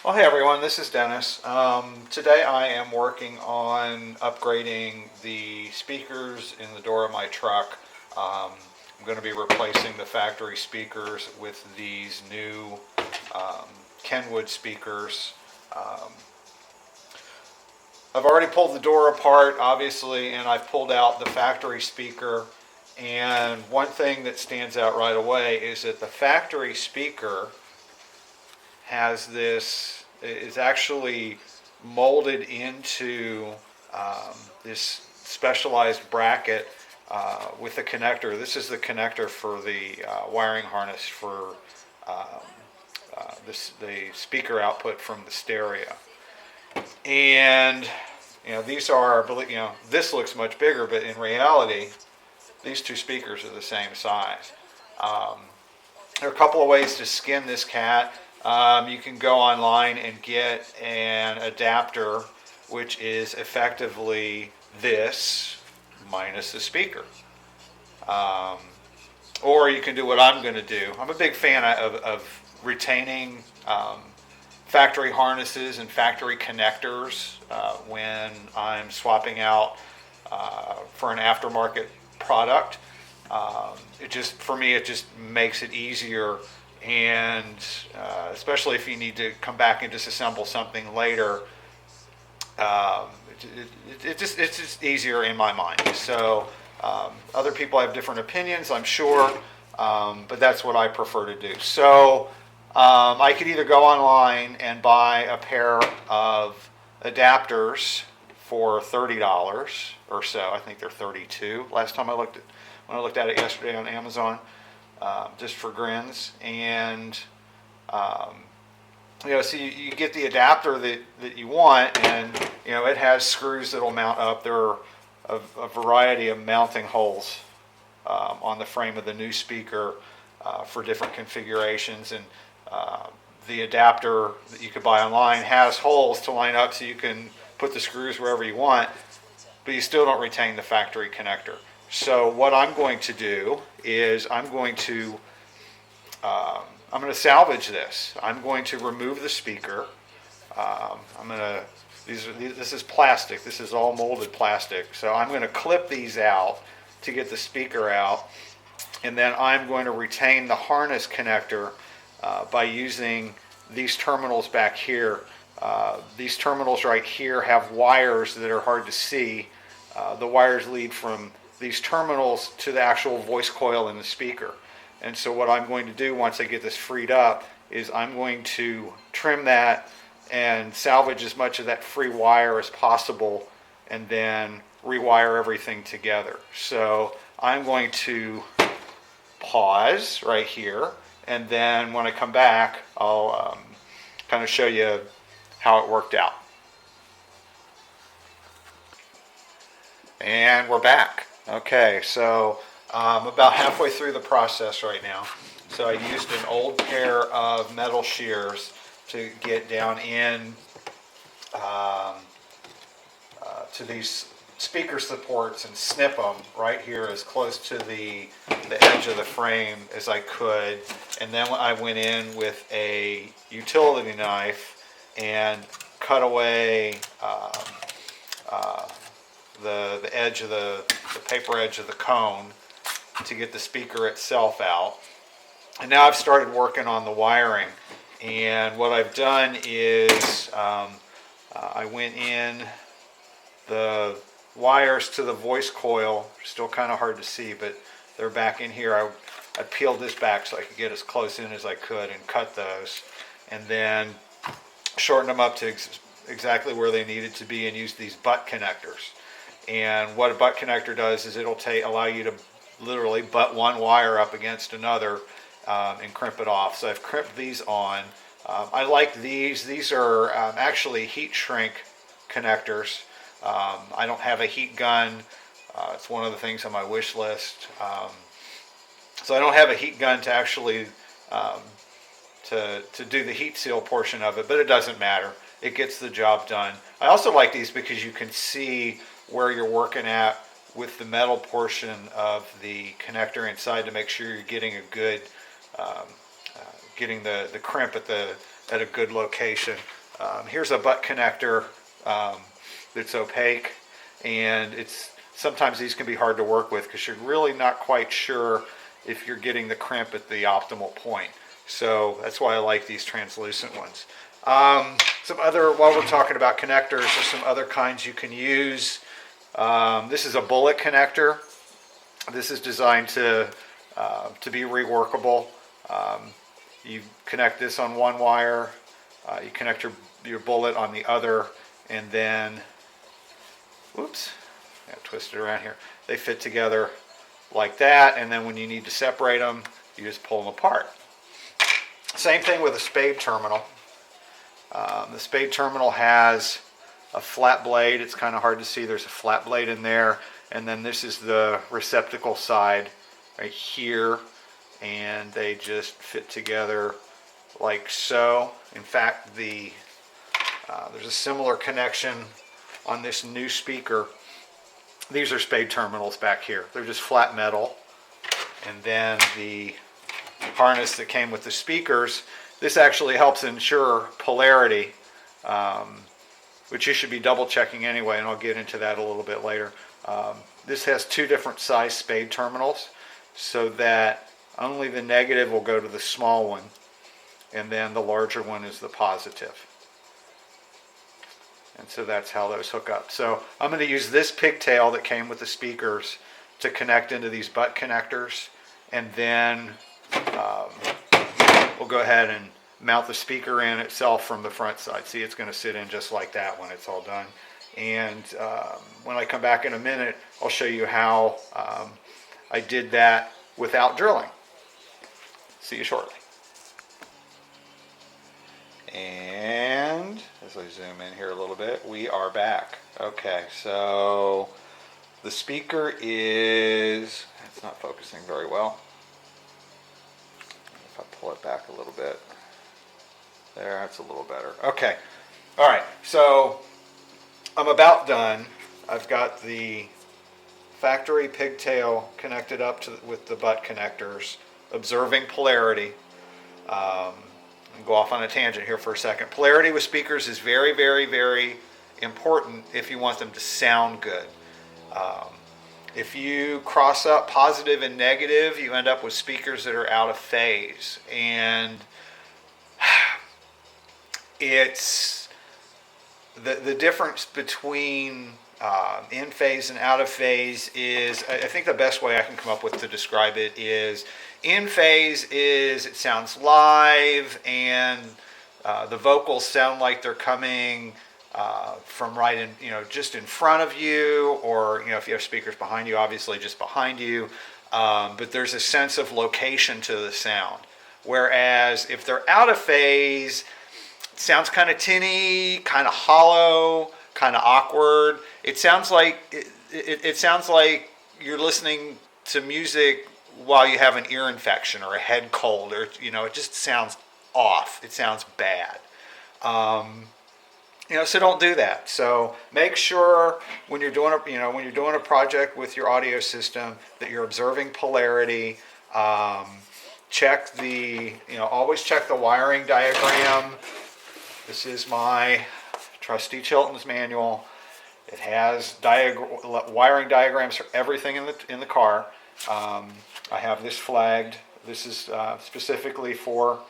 Well, hey everyone, this is Dennis. Today I am working on upgrading the speakers in the door of my truck. I'm going to be replacing the factory speakers with these new um, Kenwood speakers. Um, I've already pulled the door apart, obviously, and I've pulled out the factory speaker. And one thing that stands out right away is that the factory speaker has this, is actually molded into this specialized bracket with a connector. This is the connector for the wiring harness for um, the speaker output from the stereo. And these are, this looks much bigger, but in reality, these two speakers are the same size. Um, there are a couple of ways to skin this cat. You can go online and get an adapter, which is effectively this minus the speaker. Um, or you can do what I'm going to do. I'm a big fan of retaining factory harnesses and factory connectors when I'm swapping out for an aftermarket product. It just, for me, it just makes it easier, and especially if you need to come back and disassemble something later, it's just easier in my mind. So other people have different opinions, I'm sure, but that's what I prefer to do. So I could either go online and buy a pair of adapters for $30 or so. I think they're 32. Last time when I looked at it yesterday on Amazon, just for grins. And um, so you get the adapter that you want, and it has screws that'll mount up. There are a variety of mounting holes on the frame of the new speaker for different configurations, and the adapter that you could buy online has holes to line up so you can put the screws wherever you want, but you still don't retain the factory connector. So what I'm going to do is I'm going to salvage this. I'm going to remove the speaker. I'm going to this is plastic. This is all molded plastic. So I'm going to clip these out to get the speaker out, and then I'm going to retain the harness connector by using these terminals back here. These terminals right here have wires that are hard to see. The wires lead from these terminals to the actual voice coil in the speaker. And so what I'm going to do once I get this freed up is I'm going to trim that and salvage as much of that free wire as possible, and then rewire everything together. So I'm going to pause right here, and then when I come back, I'll kind of show you how it worked out. And we're back. Okay, so about halfway through the process right now. So I used an old pair of metal shears to get down in to these speaker supports and snip them right here as close to the edge of the frame as I could. And then I went in with a utility knife and cut away the edge of the paper edge of the cone to get the speaker itself out. And now I've started working on the wiring. And what I've done is I went in the wires to the voice coil, still kind of hard to see, but they're back in here. I peeled this back so I could get as close in as I could and cut those, and then shortened them up to exactly where they needed to be, and used these butt connectors. And what a butt connector does is it'll allow you to literally butt one wire up against another and crimp it off. So I've crimped these on. I like these. These are actually heat shrink connectors. I don't have a heat gun. It's one of the things on my wish list. So I don't have a heat gun to actually to do the heat seal portion of it, but it doesn't matter. It gets the job done. I also like these because you can see where you're working at with the metal portion of the connector inside to make sure you're getting a good, getting the crimp at the at a good location. Here's a butt connector that's opaque, and sometimes these can be hard to work with because you're really not quite sure if you're getting the crimp at the optimal point. So that's why I like these translucent ones. While we're talking about connectors, there's some other kinds you can use. This is a bullet connector. This is designed to be reworkable. You connect this on one wire, you connect your bullet on the other, and then, whoops, I got twisted around here. They fit together like that, and then when you need to separate them, you just pull them apart. Same thing with a spade terminal. The spade terminal has a flat blade. It's kind of hard to see. There's a flat blade in there, and then this is the receptacle side right here, and they just fit together like so. In fact, there's a similar connection on this new speaker. These are spade terminals back here. They're just flat metal, and then the harness that came with the speakers. This actually helps ensure polarity, which you should be double checking anyway, and I'll get into that a little bit later. This has two different size spade terminals, so that only the negative will go to the small one, and then the larger one is the positive. And so that's how those hook up. So I'm going to use this pigtail that came with the speakers to connect into these butt connectors, and then we'll go ahead and mount the speaker in itself from the front side. See, it's going to sit in just like that when it's all done. And when I come back in a minute, I'll show you how I did that without drilling. See you shortly. And as I zoom in here a little bit, we are back. Okay, so the speaker it's not focusing very well. If I pull it back a little bit. There, that's a little better. Okay, all right, so I'm about done. I've got the factory pigtail connected up with the butt connectors, observing polarity. And go off on a tangent here for a second. Polarity with speakers is very, very, very important if you want them to sound good. If you cross up positive and negative, you end up with speakers that are out of phase. And it's the difference between in phase and out of phase is, I think the best way I can come up with to describe it is, in phase is it sounds live, and the vocals sound like they're coming from right in, just in front of you, or if you have speakers behind you, obviously just behind you. But there's a sense of location to the sound. Whereas if they're out of phase, it sounds kind of tinny, kind of hollow, kind of awkward. It sounds like it sounds like you're listening to music while you have an ear infection or a head cold, or it just sounds off. It sounds bad. So don't do that. So make sure when you're doing a project with your audio system that you're observing polarity. Always check the wiring diagram. This is my trusty Chilton's manual. It has wiring diagrams for everything in the car. I have this flagged. This is specifically for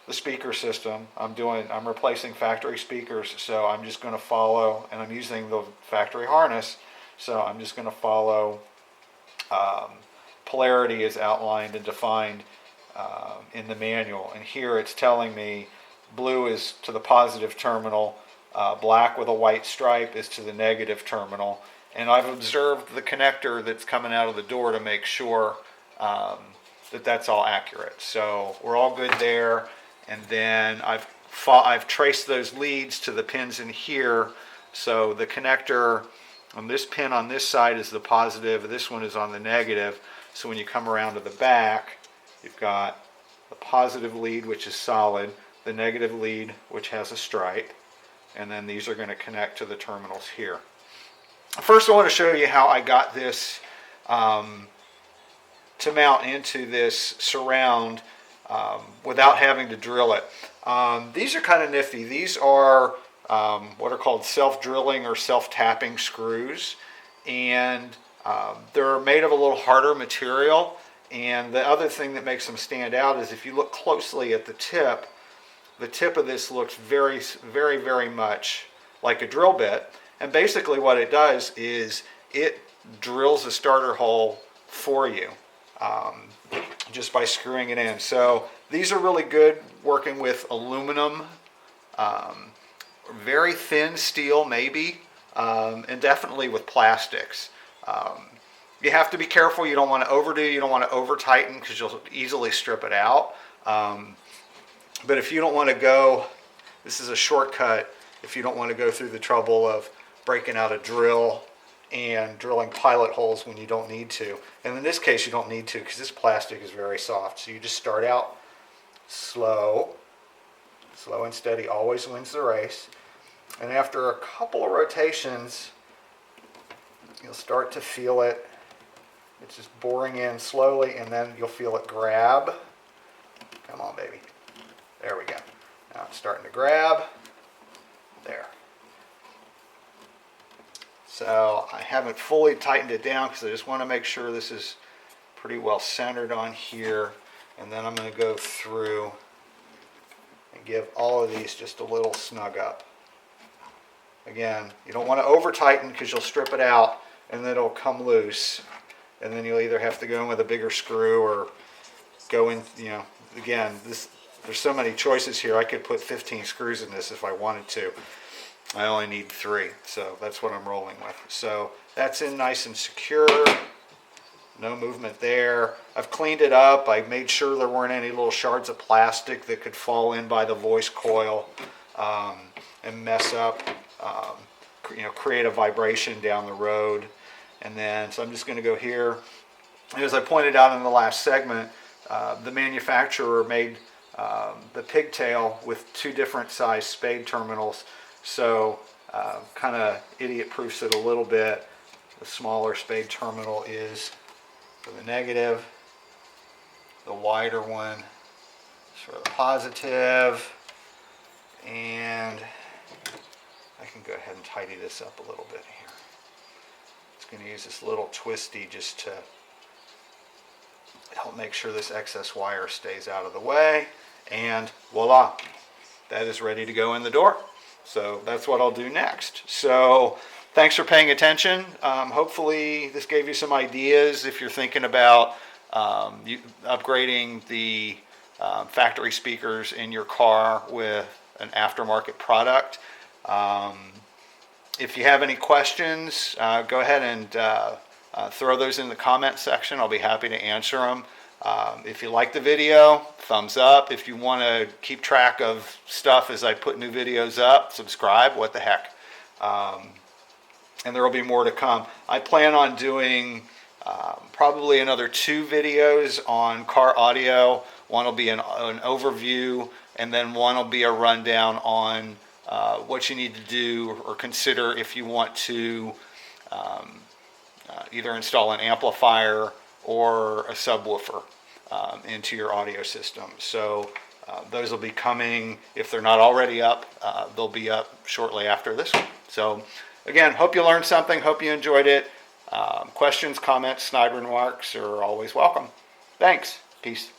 the speaker system. I'm replacing factory speakers, so I'm just going to follow, and I'm using the factory harness, so I'm just going to follow polarity as outlined and defined in the manual. And here it's telling me blue is to the positive terminal, black with a white stripe is to the negative terminal. And I've observed the connector that's coming out of the door to make sure that's all accurate. So we're all good there. And then I've traced those leads to the pins in here. So the connector on this pin on this side is the positive, this one is on the negative. So when you come around to the back, you've got the positive lead, which is solid, the negative lead, which has a stripe, and then these are going to connect to the terminals here. First, I want to show you how I got this to mount into this surround. without having to drill it. These are kind of nifty. These are what are called self-drilling or self-tapping screws, and they're made of a little harder material. And the other thing that makes them stand out is if you look closely at the tip of this looks very, very, very much like a drill bit. And basically what it does is it drills a starter hole for you just by screwing it in. So these are really good working with aluminum, very thin steel maybe, and definitely with plastics. You have to be careful. You don't want to overdo, you don't want to over tighten because you'll easily strip it out. But if you don't want to go, this is a shortcut, if you don't want to go through the trouble of breaking out a drill and drilling pilot holes when you don't need to. And in this case you don't need to because this plastic is very soft. So you just start out slow. Slow and steady always wins the race. And after a couple of rotations, you'll start to feel it. It's just boring in slowly, and then you'll feel it grab. Come on, baby. There we go. Now it's starting to grab. There. So I haven't fully tightened it down because I just want to make sure this is pretty well centered on here. And then I'm going to go through and give all of these just a little snug up. Again, you don't want to over tighten because you'll strip it out and then it'll come loose. And then you'll either have to go in with a bigger screw or go in, you know, again, there's so many choices here. I could put 15 screws in this if I wanted to. I only need 3, so that's what I'm rolling with. So that's in nice and secure. No movement there. I've cleaned it up. I made sure there weren't any little shards of plastic that could fall in by the voice coil and mess up, you know, create a vibration down the road. And then, so I'm just going to go here. And as I pointed out in the last segment, the manufacturer made the pigtail with 2 different size spade terminals. So kind of idiot proofs it a little bit. The smaller spade terminal is for the negative. The wider one is for the positive. And I can go ahead and tidy this up a little bit here. Going to use this little twisty just to help make sure this excess wire stays out of the way, and voila, that is ready to go in the door. So that's what I'll do next. So thanks for paying attention. Hopefully this gave you some ideas if you're thinking about upgrading the factory speakers in your car with an aftermarket product. If you have any questions, go ahead and throw those in the comment section. I'll be happy to answer them. If you like the video, thumbs up. If you want to keep track of stuff as I put new videos up, subscribe. What the heck. And there will be more to come. I plan on doing probably another 2 videos on car audio. One will be an overview, and then one will be a rundown on what you need to do or consider if you want to either install an amplifier or a subwoofer into your audio system. So those will be coming, if they're not already up, they'll be up shortly after this one. So again, hope you learned something, hope you enjoyed it. Questions, comments, snide remarks are always welcome. Thanks. Peace.